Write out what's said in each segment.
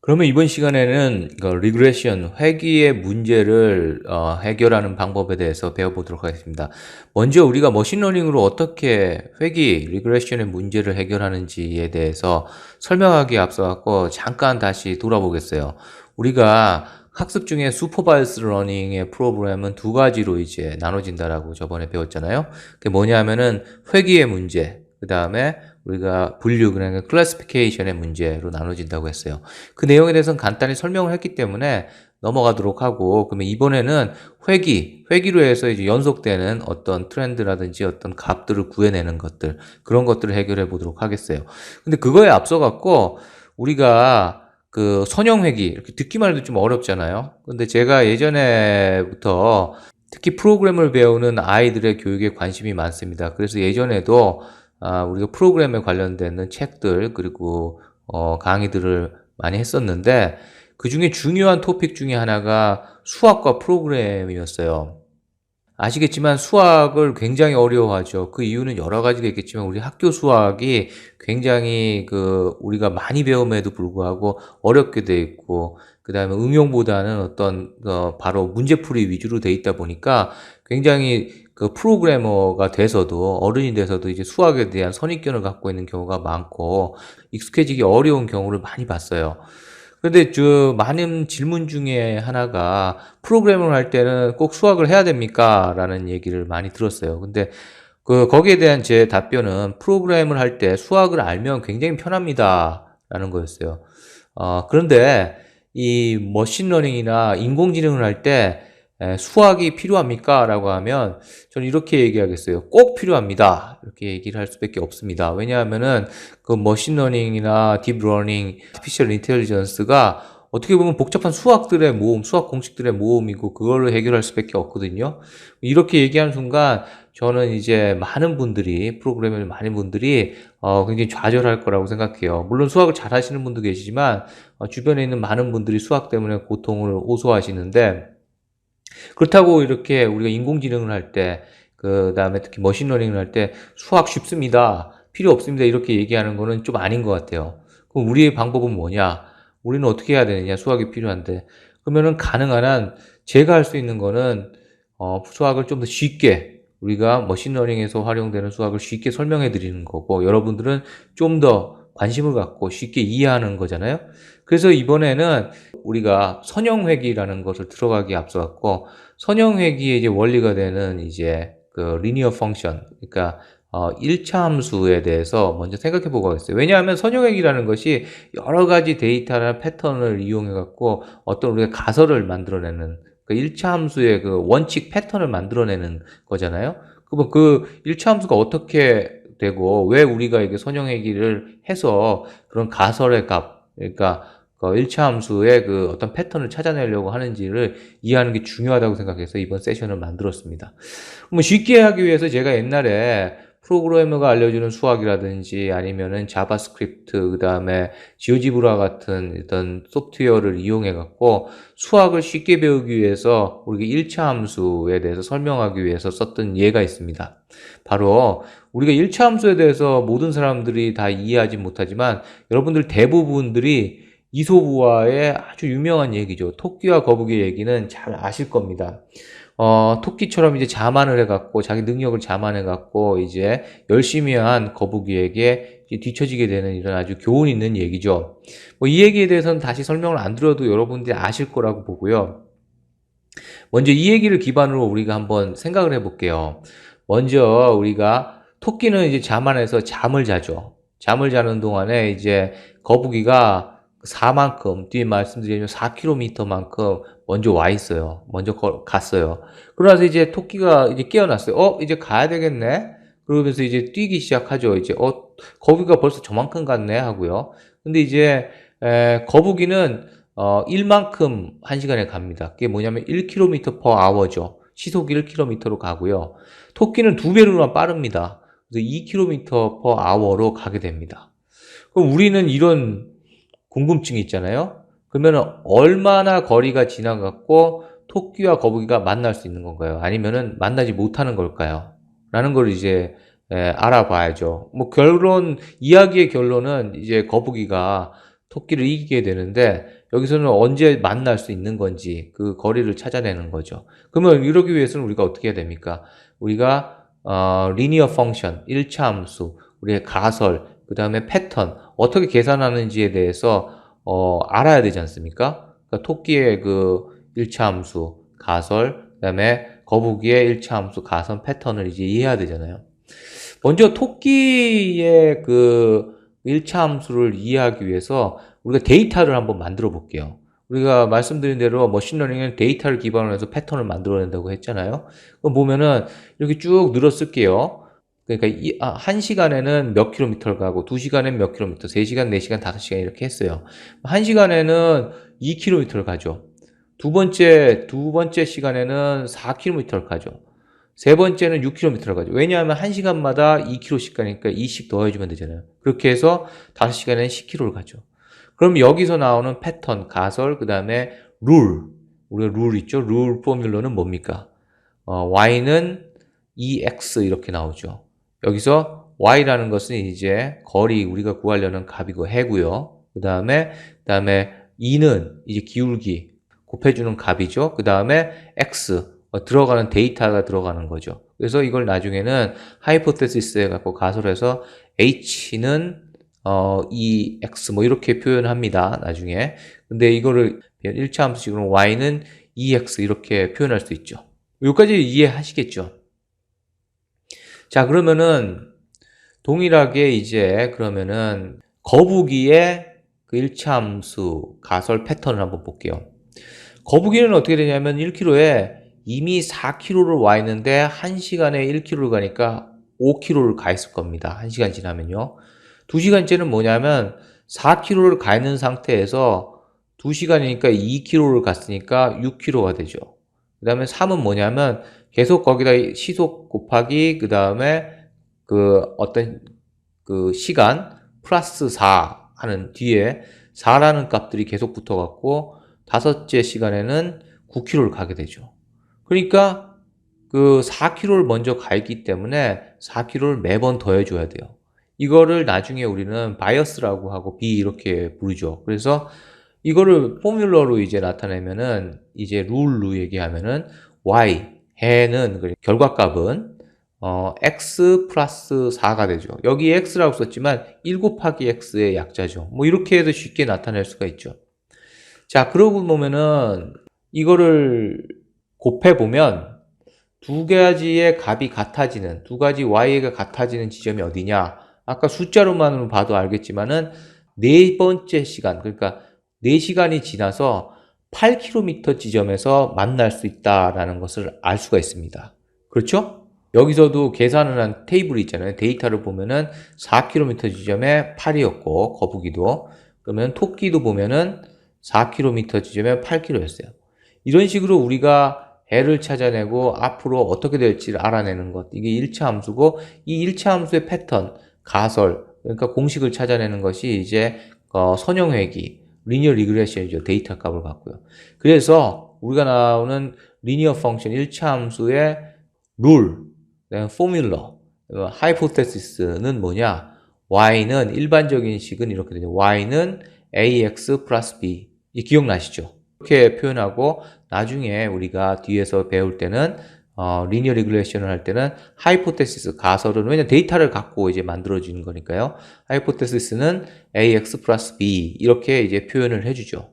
그러면 이번 시간에는 리그레션, 회귀의 문제를 해결하는 방법에 대해서 배워보도록 하겠습니다. 먼저 우리가 머신러닝으로 어떻게 회귀, 리그레션의 문제를 해결하는지에 대해서 설명하기에 앞서갖고 잠깐 다시 돌아보겠어요. 우리가 학습 중에 슈퍼바이스 러닝의 프로그램은 두 가지로 이제 나눠진다라고 저번에 배웠잖아요. 그게 뭐냐면은 회귀의 문제, 그 다음에 우리가 분류, 그러니까 클래시피케이션의 문제로 나눠진다고 했어요. 그 내용에 대해서는 간단히 설명을 했기 때문에 넘어가도록 하고, 그러면 이번에는 회귀로 해서 이제 연속되는 어떤 트렌드라든지 어떤 값들을 구해내는 것들, 그런 것들을 해결해 보도록 하겠어요. 근데 그거에 앞서 갖고 우리가 그 선형회귀, 이렇게 듣기만 해도 좀 어렵잖아요. 근데 제가 예전에부터 특히 프로그램을 배우는 아이들의 교육에 관심이 많습니다. 그래서 예전에도 우리가 프로그램에 관련되는 책들, 그리고 강의들을 많이 했었는데, 그 중에 중요한 토픽 중에 하나가 수학과 프로그램이었어요. 아시겠지만 수학을 굉장히 어려워하죠. 그 이유는 여러 가지가 있겠지만 우리 학교 수학이 굉장히 우리가 많이 배움에도 불구하고 어렵게 돼 있고, 그 다음에 응용보다는 어떤 바로 문제풀이 위주로 돼 있다 보니까 굉장히 그 프로그래머가 돼서도, 어른이 돼서도 이제 수학에 대한 선입견을 갖고 있는 경우가 많고 익숙해지기 어려운 경우를 많이 봤어요. 근데 많은 질문 중에 하나가, 프로그램을 할 때는 꼭 수학을 해야 됩니까? 라는 얘기를 많이 들었어요. 근데 거기에 대한 제 답변은, 프로그램을 할 때 수학을 알면 굉장히 편합니다. 라는 거였어요. 그런데 이 머신러닝이나 인공지능을 할 때 수학이 필요합니까? 라고 하면 저는 이렇게 얘기하겠어요. 꼭 필요합니다. 이렇게 얘기를 할 수밖에 없습니다. 왜냐하면은 그 머신러닝이나 딥러닝, 아티피셜 인텔리전스가 어떻게 보면 복잡한 수학들의 모음, 수학 공식들의 모음이고 그걸로 해결할 수밖에 없거든요. 이렇게 얘기하는 순간 저는 이제 프로그래머의 많은 분들이 굉장히 좌절할 거라고 생각해요. 물론 수학을 잘 하시는 분도 계시지만 주변에 있는 많은 분들이 수학 때문에 고통을 호소하시는데, 그렇다고 이렇게 우리가 인공지능을 할 때, 그 다음에 특히 머신러닝을 할 때 수학 쉽습니다, 필요 없습니다, 이렇게 얘기하는 거는 좀 아닌 것 같아요. 그럼 우리의 방법은 뭐냐? 우리는 어떻게 해야 되느냐? 수학이 필요한데. 그러면은 가능한 한 제가 할 수 있는 거는 수학을 좀 더 쉽게, 우리가 머신러닝에서 활용되는 수학을 쉽게 설명해 드리는 거고, 여러분들은 좀 더 관심을 갖고 쉽게 이해하는 거잖아요. 그래서 이번에는 우리가 선형회귀라는 것을 들어가기에 앞서 갖고, 선형회귀의 이제 원리가 되는 이제 그 리니어 펑션, 그러니까 1차 함수에 대해서 먼저 생각해 보고 하겠어요. 왜냐하면 선형회귀라는 것이 여러 가지 데이터나 패턴을 이용해 갖고 어떤 우리가 가설을 만들어내는, 그 1차 함수의 그 원칙 패턴을 만들어내는 거잖아요. 그러면 그 1차 함수가 어떻게 되고, 왜 우리가 이게 선형회귀를 해서 그런 가설의 값, 그러니까 그 1차 함수의 그 어떤 패턴을 찾아내려고 하는지를 이해하는 게 중요하다고 생각해서 이번 세션을 만들었습니다. 뭐 쉽게 하기 위해서 제가 옛날에 프로그래머가 알려주는 수학이라든지 아니면은 자바스크립트, 그 다음에 지오지브라 같은 어떤 소프트웨어를 이용해 갖고 수학을 쉽게 배우기 위해서 우리가 1차 함수에 대해서 설명하기 위해서 썼던 예가 있습니다. 바로 우리가 1차 함수에 대해서 모든 사람들이 다 이해하지 못하지만 여러분들 대부분들이 이솝우화의 아주 유명한 얘기죠. 토끼와 거북이의 얘기는 잘 아실 겁니다. 토끼처럼 이제 자만을 해갖고, 자기 능력을 자만해갖고, 이제 열심히 한 거북이에게 뒤처지게 되는 이런 아주 교훈 있는 얘기죠. 뭐 이 얘기에 대해서는 다시 설명을 안 드려도 여러분들이 아실 거라고 보고요. 먼저 이 얘기를 기반으로 우리가 한번 생각을 해볼게요. 먼저 우리가, 토끼는 이제 자만해서 잠을 자죠. 잠을 자는 동안에 이제 거북이가 4만큼, 뒤에 말씀드리면 4km만큼 먼저 와 있어요. 먼저 갔어요. 그러면서 이제 토끼가 이제 깨어났어요. 이제 가야 되겠네? 그러면서 이제 뛰기 시작하죠. 이제, 거북이가 벌써 저만큼 갔네? 하고요. 근데 이제, 거북이는 1만큼 1시간에 갑니다. 그게 뭐냐면 1km per hour죠. 시속 1km로 가고요. 토끼는 2배로나 빠릅니다. 그래서 2km per hour로 가게 됩니다. 그럼 우리는 이런 궁금증이 있잖아요. 그러면 얼마나 거리가 지나갔고 토끼와 거북이가 만날 수 있는 건가요? 아니면은 만나지 못하는 걸까요? 라는 걸 이제 알아봐야죠. 뭐 이야기의 결론은 이제 거북이가 토끼를 이기게 되는데 여기서는 언제 만날 수 있는 건지 그 거리를 찾아내는 거죠. 그러면 이러기 위해서는 우리가 어떻게 해야 됩니까? 우리가 리니어 펑션, 1차 함수, 우리의 가설, 그 다음에 패턴 어떻게 계산하는지에 대해서 알아야 되지 않습니까? 그러니까 토끼의 그 1차 함수, 가설, 그 다음에 거북이의 1차 함수, 가선, 패턴을 이제 이해해야 되잖아요. 먼저 토끼의 그 1차 함수를 이해하기 위해서 우리가 데이터를 한번 만들어 볼게요. 우리가 말씀드린 대로 머신러닝은 데이터를 기반으로 해서 패턴을 만들어낸다고 했잖아요. 그럼 보면은 이렇게 쭉 늘어쓸게요. 그러니까 1시간에는 몇 킬로미터를 가고 2시간에는 몇 킬로미터, 3시간, 4시간, 5시간 이렇게 했어요. 1시간에는 2킬로미터를 가죠. 두 번째 시간에는 4킬로미터를 가죠. 세 번째는 6km를 가죠. 왜냐하면 1시간마다 2km씩 가니까 2씩 더해주면 되잖아요. 그렇게 해서 5시간에는 10km를 가죠. 그럼 여기서 나오는 패턴, 가설, 그 다음에 룰. 우리가 룰 있죠? 룰 포뮬러는 뭡니까? y는 2x 이렇게 나오죠. 여기서 y라는 것은 이제 거리 우리가 구하려는 값이고 해고요. 그 다음에 2는 이제 기울기 곱해주는 값이죠. 그 다음에 x 들어가는 데이터가 들어가는 거죠. 그래서 이걸 나중에는 하이포테시스에 갖고 가설해서 h는 EX 뭐 이렇게 표현합니다. 나중에. 근데 이거를 1차 함수식으로 y는 EX 이렇게 표현할 수 있죠. 여기까지 이해하시겠죠? 자, 그러면은 동일하게 이제 그러면은 거북이의 그 1차 함수 가설 패턴을 한번 볼게요. 거북이는 어떻게 되냐면 1km에 이미 4km를 와 있는데 1시간에 1km를 가니까 5km를 가 있을 겁니다. 1시간 지나면요. 2시간째는 뭐냐면 4km를 가 있는 상태에서 2시간이니까 2km를 갔으니까 6km가 되죠. 그 다음에 3은 뭐냐면 계속 거기다 시속 곱하기 그 다음에 그 어떤 그 시간 플러스 4 하는 뒤에 4라는 값들이 계속 붙어갖고 다섯째 시간에는 9km를 가게 되죠. 그러니까 그 4km를 먼저 가 있기 때문에 4km를 매번 더해줘야 돼요. 이거를 나중에 우리는 바이어스라고 하고 B 이렇게 부르죠. 그래서 이거를 포뮬러로 이제 나타내면은 이제 룰로 얘기하면은 Y 해는 결과값은 x 플러스 4가 되죠. 여기 x라고 썼지만 1 곱하기 x의 약자죠. 뭐 이렇게 해도 쉽게 나타낼 수가 있죠. 자, 그러고 보면은 이거를 곱해보면 두 가지의 값이 같아지는, 두 가지 y가 같아지는 지점이 어디냐? 아까 숫자로만으로 봐도 알겠지만은 네 번째 시간, 그러니까 4시간이 지나서 8km 지점에서 만날 수 있다라는 것을 알 수가 있습니다. 그렇죠? 여기서도 계산을 한 테이블이 있잖아요. 데이터를 보면은 4km 지점에 8이었고, 거북이도. 그러면 토끼도 보면은 4km 지점에 8km였어요. 이런 식으로 우리가 해를 찾아내고 앞으로 어떻게 될지를 알아내는 것. 이게 1차 함수고, 이 1차 함수의 패턴, 가설, 그러니까 공식을 찾아내는 것이 이제 선형회귀, 리니어 리그레션이죠. 데이터 값을 갖고요. 그래서 우리가 나오는 리니어 펑션 1차 함수의 룰, 포뮬러, 하이포테시스는 뭐냐? y는 일반적인 식은 이렇게 되죠. y는 ax 플러스 b. 기억나시죠? 이렇게 표현하고 나중에 우리가 뒤에서 배울 때는 리니어 리그레이션을 할 때는 하이포테시스 가설은 왜냐 데이터를 갖고 이제 만들어지는 거니까요. 하이포테시스는 ax 플러스 b 이렇게 이제 표현을 해주죠.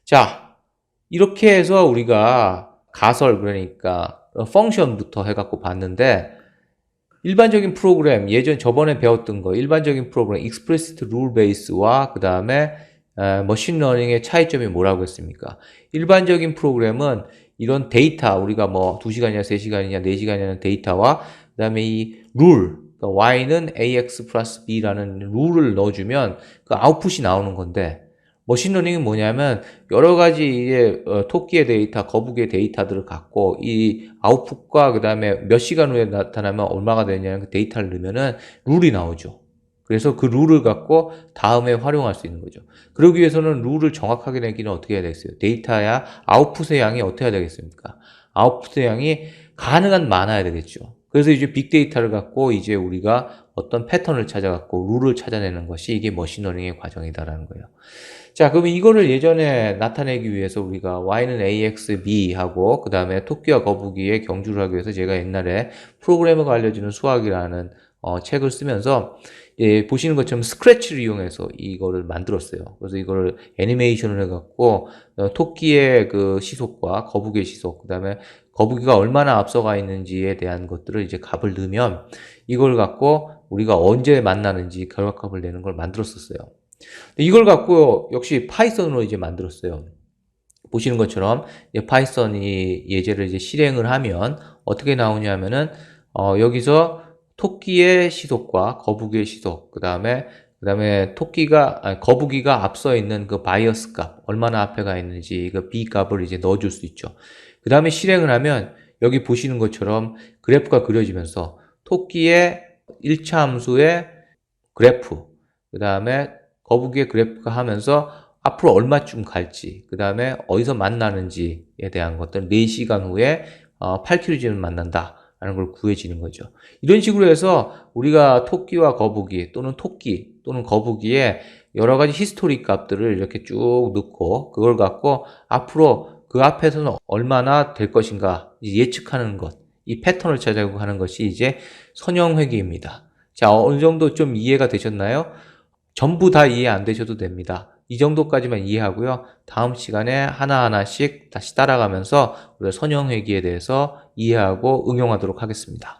자, 이렇게 해서 우리가 가설 그러니까 펑션부터 해갖고 봤는데 일반적인 프로그램 저번에 배웠던 거 일반적인 프로그램 explicit rule base와 그 다음에 머신러닝의 차이점이 뭐라고 했습니까? 일반적인 프로그램은 이런 데이터 우리가 뭐 2시간이냐 3시간이냐 4시간이냐는 데이터와 그 다음에 이 룰 그러니까 y는 ax 플러스 b라는 룰을 넣어주면 그 아웃풋이 나오는 건데 머신러닝이 뭐냐면 여러 가지 이제 토끼의 데이터, 거북이의 데이터들을 갖고 이 아웃풋과 그 다음에 몇 시간 후에 나타나면 얼마가 되냐는 그 데이터를 넣으면은 룰이 나오죠. 그래서 그 룰을 갖고 다음에 활용할 수 있는 거죠. 그러기 위해서는 룰을 정확하게 내기는 어떻게 해야 되겠어요? 데이터야 아웃풋의 양이 어떻게 해야 되겠습니까? 아웃풋의 양이 가능한 많아야 되겠죠. 그래서 이제 빅데이터를 갖고 이제 우리가 어떤 패턴을 찾아갖고 룰을 찾아내는 것이 이게 머신러닝의 과정이다라는 거예요. 자, 그러면 이거를 예전에 나타내기 위해서 우리가 y는 ax, b 하고 그 다음에 토끼와 거북이의 경주를 하기 위해서 제가 옛날에 프로그래머가 알려주는 수학이라는 책을 쓰면서 보시는 것처럼 스크래치를 이용해서 이거를 만들었어요. 그래서 이거를 애니메이션을 해갖고 토끼의 그 시속과 거북이의 시속, 그 다음에 거북이가 얼마나 앞서가 있는지에 대한 것들을 이제 값을 넣으면 이걸 갖고 우리가 언제 만나는지 결과값을 내는 걸 만들었었어요. 이걸 갖고 역시 파이썬으로 이제 만들었어요. 보시는 것처럼 파이썬이 예제를 이제 실행을 하면 어떻게 나오냐면은 여기서 토끼의 시속과 거북이의 시속, 그다음에 거북이가 앞서 있는 그 바이어스 값, 얼마나 앞에 가 있는지 그 B 값을 이제 넣어줄 수 있죠. 그 다음에 실행을 하면 여기 보시는 것처럼 그래프가 그려지면서 토끼의 1차 함수의 그래프, 그 다음에 거북이의 그래프가 하면서 앞으로 얼마쯤 갈지, 그 다음에 어디서 만나는지에 대한 것들, 4시간 후에 8km쯤 만난다 라는 걸 구해지는 거죠. 이런 식으로 해서 우리가 토끼와 거북이 또는 토끼 또는 거북이의 여러 가지 히스토리 값들을 이렇게 쭉 넣고 그걸 갖고 앞으로 그 앞에서는 얼마나 될 것인가 예측하는 것, 이 패턴을 찾아가고 하는 것이 이제 선형회귀입니다. 자, 어느 정도 좀 이해가 되셨나요? 전부 다 이해 안 되셔도 됩니다. 이 정도까지만 이해하고요. 다음 시간에 하나하나씩 다시 따라가면서 우리가 선형회귀에 대해서 이해하고 응용하도록 하겠습니다.